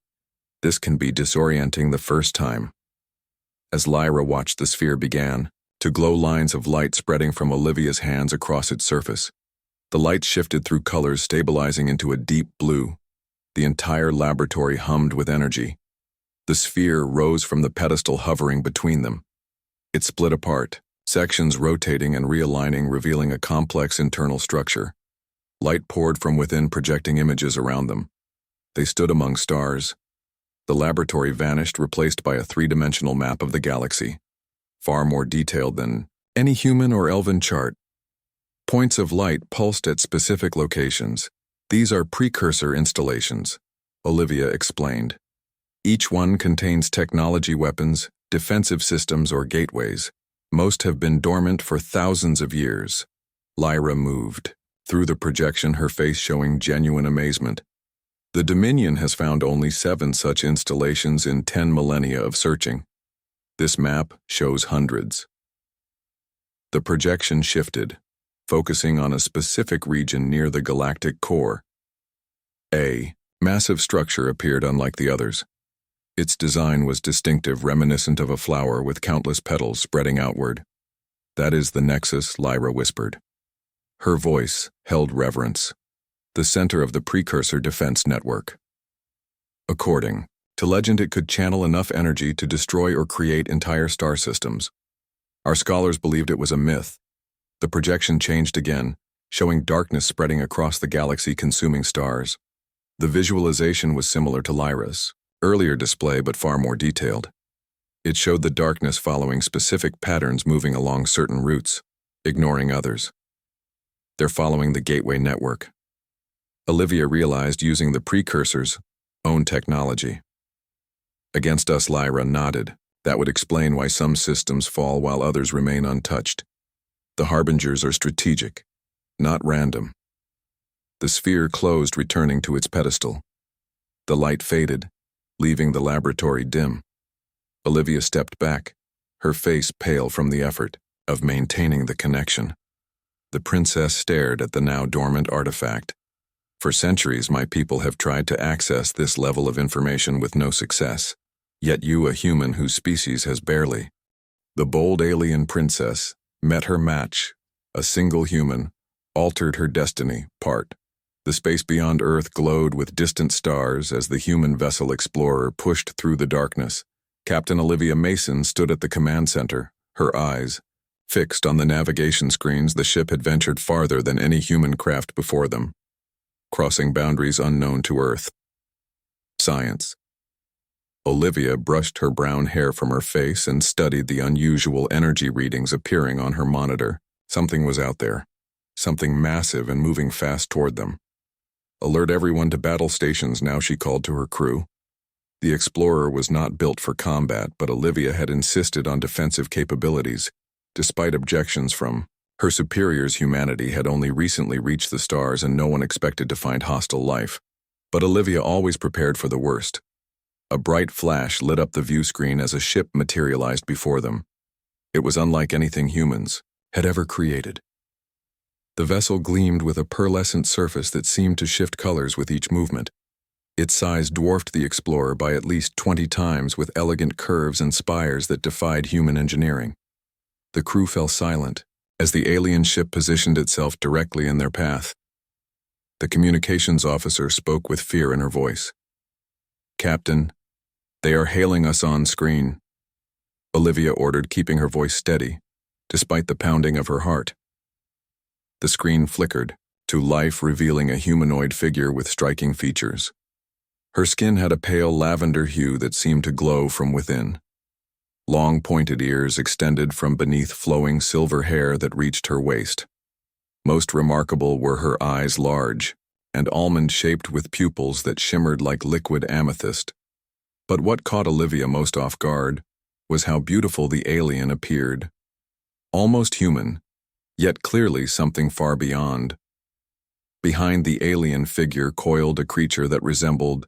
"This can be disorienting the first time." As Lyra watched, the sphere began to glow, lines of light spreading from Olivia's hands across its surface. The light shifted through colors, stabilizing into a deep blue. The entire laboratory hummed with energy. The sphere rose from the pedestal, hovering between them. It split apart, sections rotating and realigning, revealing a complex internal structure. Light poured from within, projecting images around them. They stood among stars. The laboratory vanished, replaced by a three-dimensional map of the galaxy, far more detailed than any human or elven chart. Points of light pulsed at specific locations. "These are precursor installations," Olivia explained. "Each one contains technology, weapons, defensive systems, or gateways. Most have been dormant for thousands of years." Lyra moved through the projection, her face showing genuine amazement. "The Dominion has found only 7 such installations in 10 millennia of searching. This map shows hundreds." The projection shifted, focusing on a specific region near the galactic core. A massive structure appeared unlike the others. Its design was distinctive, reminiscent of a flower with countless petals spreading outward. "That is the Nexus," Lyra whispered. Her voice held reverence. "The center of the precursor defense network. According to legend, it could channel enough energy to destroy or create entire star systems. Our scholars believed it was a myth." The projection changed again, showing darkness spreading across the galaxy, consuming stars. The visualization was similar to Lyra's earlier display, but far more detailed. It showed the darkness following specific patterns, moving along certain routes, ignoring others. "They're following the gateway network," Olivia realized, using the precursor's own technology. "Against us," Lyra nodded. "That would explain why some systems fall while others remain untouched. The harbingers are strategic. not random. The sphere closed, returning to its pedestal. The light faded, leaving the laboratory dim. Olivia stepped back, her face pale from the effort of maintaining the connection. The princess stared at the now dormant artifact. For centuries, my people have tried to access this level of information with no success. Yet you, a human whose species has barely. The bold alien princess met her match. A single human altered her destiny, part. The space beyond Earth glowed with distant stars as the human vessel explorer pushed through the darkness. Captain Olivia Mason stood at the command center, her eyes fixed on the navigation screens. The ship had ventured farther than any human craft before them, crossing boundaries unknown to Earth. Science. Olivia brushed her brown hair from her face and studied the unusual energy readings appearing on her monitor. Something was out there, something massive and moving fast toward them. Alert everyone to battle stations now, she called to her crew. The Explorer was not built for combat, but Olivia had insisted on defensive capabilities. Despite objections from her superiors, humanity had only recently reached the stars and no one expected to find hostile life. But Olivia always prepared for the worst. A bright flash lit up the view screen as a ship materialized before them. It was unlike anything humans had ever created. The vessel gleamed with a pearlescent surface that seemed to shift colors with each movement. Its size dwarfed the Explorer by at least 20 times, with elegant curves and spires that defied human engineering. The crew fell silent as the alien ship positioned itself directly in their path. The communications officer spoke with fear in her voice. "Captain, they are hailing us on screen," Olivia ordered, keeping her voice steady, despite the pounding of her heart. The screen flickered to life, revealing a humanoid figure with striking features. Her skin had a pale lavender hue that seemed to glow from within. Long pointed ears extended from beneath flowing silver hair that reached her waist. Most remarkable were her eyes, large and almond-shaped with pupils that shimmered like liquid amethyst. But what caught Olivia most off guard was how beautiful the alien appeared. Almost human, yet clearly something far beyond. Behind the alien figure coiled a creature that resembled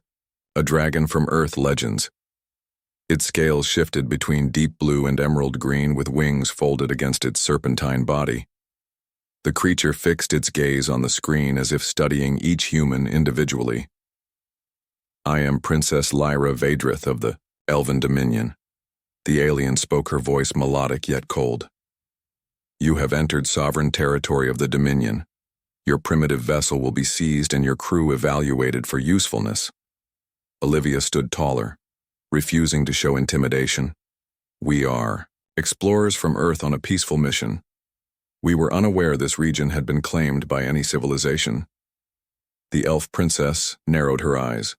a dragon from Earth legends. Its scales shifted between deep blue and emerald green, with wings folded against its serpentine body. The creature fixed its gaze on the screen as if studying each human individually. "I am Princess Lyra Vadrith of the Elven Dominion." The alien spoke, her voice melodic yet cold. "You have entered sovereign territory of the Dominion. Your primitive vessel will be seized and your crew evaluated for usefulness." Olivia stood taller, refusing to show intimidation. "We are explorers from Earth on a peaceful mission. We were unaware this region had been claimed by any civilization." The elf princess narrowed her eyes.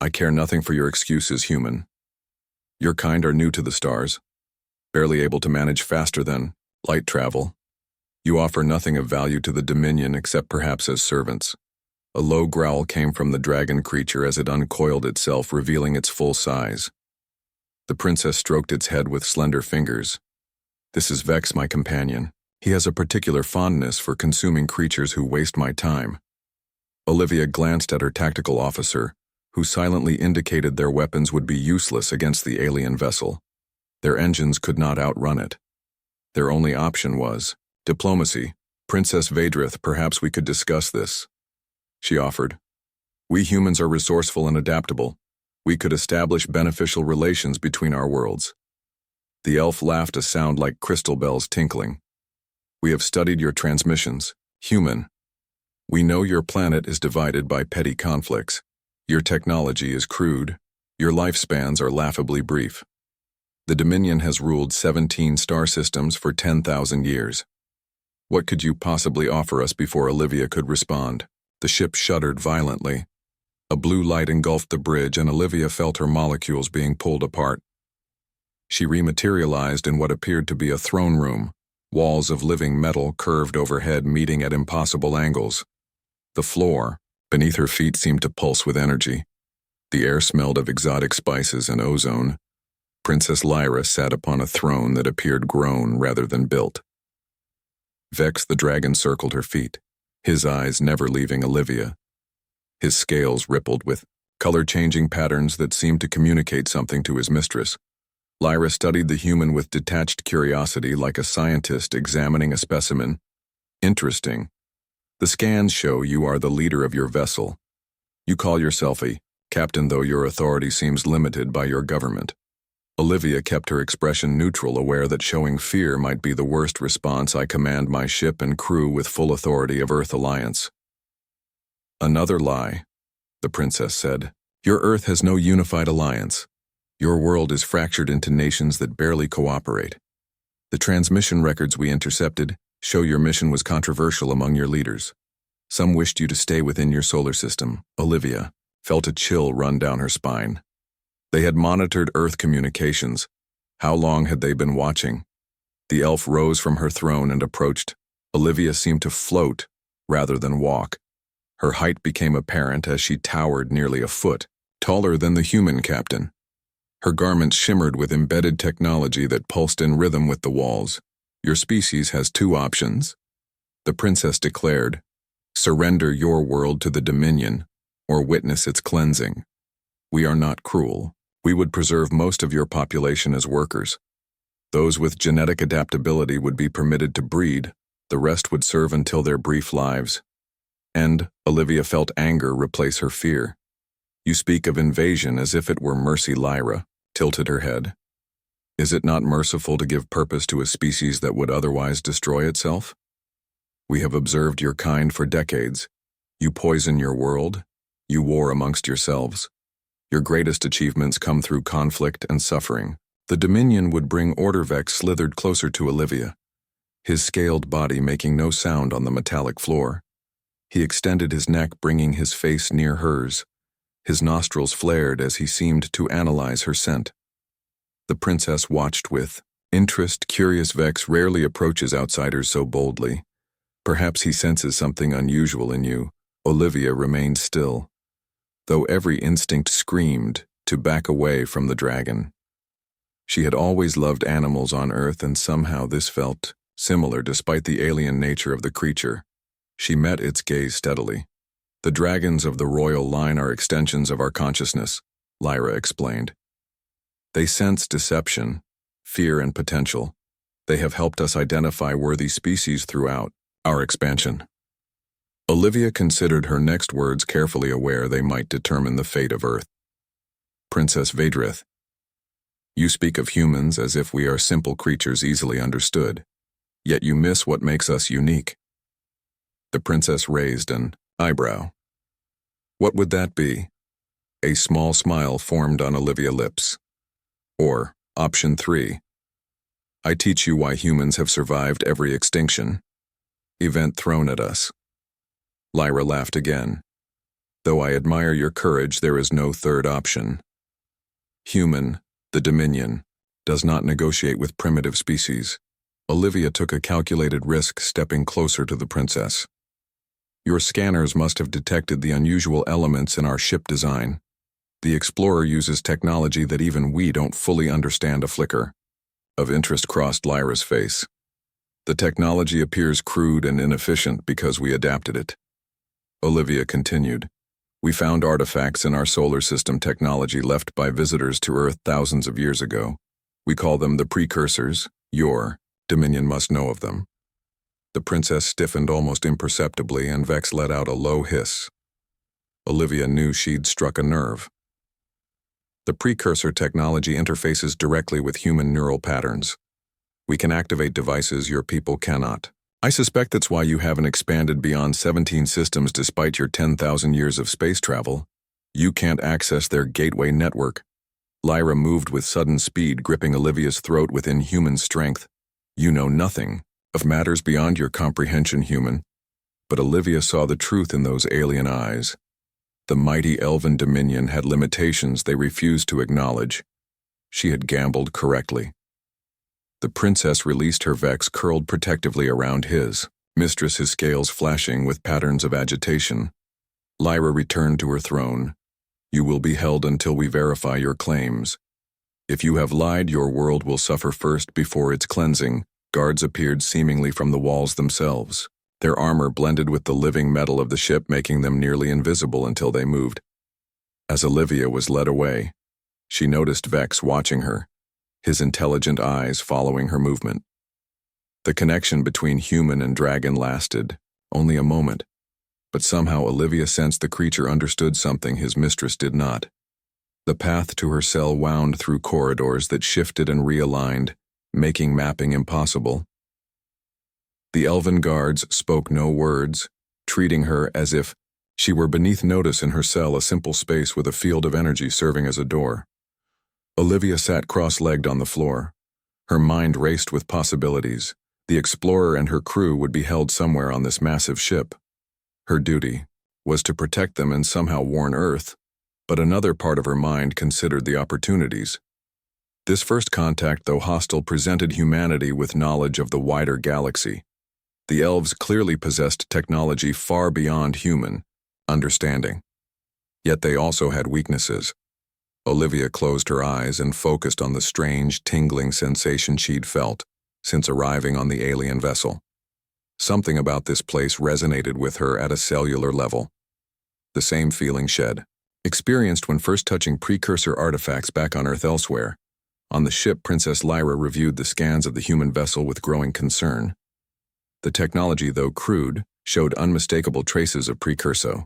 "I care nothing for your excuses, human. Your kind are new to the stars, barely able to manage faster than light travel. You offer nothing of value to the Dominion except perhaps as servants." A low growl came from the dragon creature as it uncoiled itself, revealing its full size. The princess stroked its head with slender fingers. "This is Vex, my companion. He has a particular fondness for consuming creatures who waste my time." Olivia glanced at her tactical officer, who silently indicated their weapons would be useless against the alien vessel. Their engines could not outrun it. Their only option was diplomacy. "Princess Vadrith, perhaps we could discuss this," she offered. "We humans are resourceful and adaptable. We could establish beneficial relations between our worlds." The elf laughed, a sound like crystal bells tinkling. "We have studied your transmissions, human. We know your planet is divided by petty conflicts. Your technology is crude. Your lifespans are laughably brief. The Dominion has ruled 17 star systems for 10,000 years. What could you possibly offer us?" Before Olivia could respond, the ship shuddered violently. A blue light engulfed the bridge, and Olivia felt her molecules being pulled apart. She rematerialized in what appeared to be a throne room, walls of living metal curved overhead, meeting at impossible angles. The floor beneath her feet seemed to pulse with energy. The air smelled of exotic spices and ozone. Princess Lyra sat upon a throne that appeared grown rather than built. Vex the dragon circled her feet, his eyes never leaving Olivia. His scales rippled with color-changing patterns that seemed to communicate something to his mistress. Lyra studied the human with detached curiosity like a scientist examining a specimen. Interesting. The scans show you are the leader of your vessel. You call yourself a captain, though your authority seems limited by your government. Olivia kept her expression neutral, aware that showing fear might be the worst response. I command my ship and crew with full authority of Earth Alliance. Another lie, the princess said. Your Earth has no unified alliance. Your world is fractured into nations that barely cooperate. The transmission records we intercepted show your mission was controversial among your leaders. Some wished you to stay within your solar system. Olivia felt a chill run down her spine. They had monitored Earth communications. How long had they been watching? The elf rose from her throne and approached. Olivia seemed to float rather than walk. Her height became apparent as she towered nearly a foot, taller than the human captain. Her garments shimmered with embedded technology that pulsed in rhythm with the walls. Your species has two options, the princess declared. Surrender your world to the Dominion, or witness its cleansing. We are not cruel. We would preserve most of your population as workers. Those with genetic adaptability would be permitted to breed. The rest would serve until their brief lives. And Olivia felt anger replace her fear. You speak of invasion as if it were mercy. Lyra tilted her head. Is it not merciful to give purpose to a species that would otherwise destroy itself? We have observed your kind for decades. You poison your world. You war amongst yourselves. Your greatest achievements come through conflict and suffering. The Dominion would bring order. Vex slithered closer to Olivia, his scaled body making no sound on the metallic floor. He extended his neck, bringing his face near hers. His nostrils flared as he seemed to analyze her scent. The princess watched with interest. Curious. Vex rarely approaches outsiders so boldly. Perhaps he senses something unusual in you. Olivia remained still, though every instinct screamed to back away from the dragon. She had always loved animals on Earth, and somehow this felt similar despite the alien nature of the creature. She met its gaze steadily. The dragons of the royal line are extensions of our consciousness, Lyra explained. They sense deception, fear, and potential. They have helped us identify worthy species throughout our expansion. Olivia considered her next words carefully, aware they might determine the fate of Earth. Princess Vedrith, you speak of humans as if we are simple creatures easily understood, yet you miss what makes us unique. The princess raised an eyebrow. What would that be? A small smile formed on Olivia's lips. Or, option 3. I teach you why humans have survived every extinction. Event thrown at us. Lyra laughed again. Though I admire your courage, there is no third option. Human, the Dominion, does not negotiate with primitive species. Olivia took a calculated risk, stepping closer to the princess. Your scanners must have detected the unusual elements in our ship design. The Explorer uses technology that even we don't fully understand. A flicker of interest crossed Lyra's face. The technology appears crude and inefficient because we adapted it. Olivia continued. We found artifacts in our solar system technology left by visitors to Earth thousands of years ago. We call them the precursors. Your Dominion must know of them. The princess stiffened almost imperceptibly, and Vex let out a low hiss. Olivia knew she'd struck a nerve. The precursor technology interfaces directly with human neural patterns. We can activate devices your people cannot. I suspect that's why you haven't expanded beyond 17 systems despite your 10,000 years of space travel. You can't access their gateway network. Lyra moved with sudden speed, gripping Olivia's throat with inhuman strength. You know nothing of matters beyond your comprehension, human. But Olivia saw the truth in those alien eyes. The mighty elven Dominion had limitations they refused to acknowledge. She had gambled correctly. The princess released her. Vex curled protectively around his mistress, his scales flashing with patterns of agitation. Lyra returned to her throne. You will be held until we verify your claims. If you have lied, your world will suffer first before its cleansing. Guards appeared seemingly from the walls themselves. Their armor blended with the living metal of the ship, making them nearly invisible until they moved. As Olivia was led away, she noticed Vex watching her, his intelligent eyes following her movement. The connection between human and dragon lasted only a moment, but somehow Olivia sensed the creature understood something his mistress did not. The path to her cell wound through corridors that shifted and realigned, making mapping impossible. The elven guards spoke no words, treating her as if she were beneath notice in her cell, a simple space with a field of energy serving as a door. Olivia sat cross-legged on the floor. Her mind raced with possibilities. The explorer and her crew would be held somewhere on this massive ship. Her duty was to protect them and somehow warn Earth, but another part of her mind considered the opportunities. This first contact, though hostile, presented humanity with knowledge of the wider galaxy. The elves clearly possessed technology far beyond human understanding. Yet they also had weaknesses. Olivia closed her eyes and focused on the strange, tingling sensation she'd felt since arriving on the alien vessel. Something about this place resonated with her at a cellular level. The same feeling Shed experienced when first touching precursor artifacts back on Earth elsewhere. On the ship, Princess Lyra reviewed the scans of the human vessel with growing concern. The technology, though crude, showed unmistakable traces of precursor.